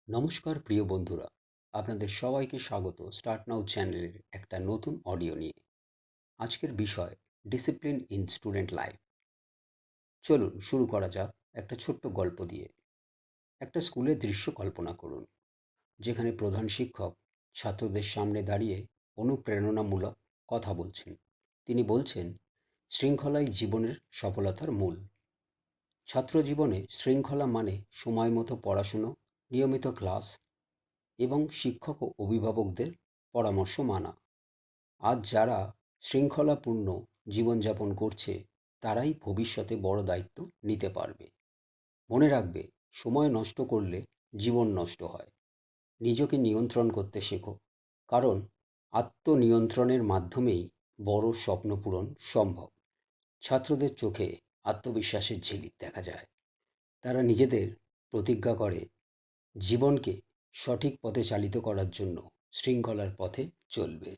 নমস্কার প্রিয় বন্ধুরা, আপনাদের সবাইকে স্বাগত স্টার্ট নাও চ্যানেলের একটা নতুন অডিও নিয়ে। আজকের বিষয় ডিসিপ্লিন ইন স্টুডেন্ট লাইফ। চলুন শুরু করা যাক একটা ছোট্ট গল্প দিয়ে। একটা স্কুলের দৃশ্য কল্পনা করুন, যেখানে প্রধান শিক্ষক ছাত্রদের সামনে দাঁড়িয়ে অনুপ্রেরণামূলক কথা বলছেন। তিনি বলছেন, শৃঙ্খলাই জীবনের সফলতার মূল। ছাত্র জীবনে শৃঙ্খলা মানে সময় মতো পড়াশুনো, নিয়মিত ক্লাস এবং শিক্ষক ও অভিভাবকদের পরামর্শ মানা। আজ যারা শৃঙ্খলাপূর্ণ জীবনযাপন করছে, তারাই ভবিষ্যতে বড় দায়িত্ব নিতে পারবে। মনে রাখবে, সময় নষ্ট করলে জীবন নষ্ট হয়। নিজেকে নিয়ন্ত্রণ করতে শেখো, কারণ আত্মনিয়ন্ত্রণের মাধ্যমেই বড় স্বপ্ন পূরণ সম্ভব। ছাত্রদের চোখে আত্মবিশ্বাসের ঝিলিক দেখা যায়। তারা নিজেদের প্রতিজ্ঞা করে জীবনকে সঠিক পথে চালিত করার জন্য শৃঙ্খলার পথে চলবে।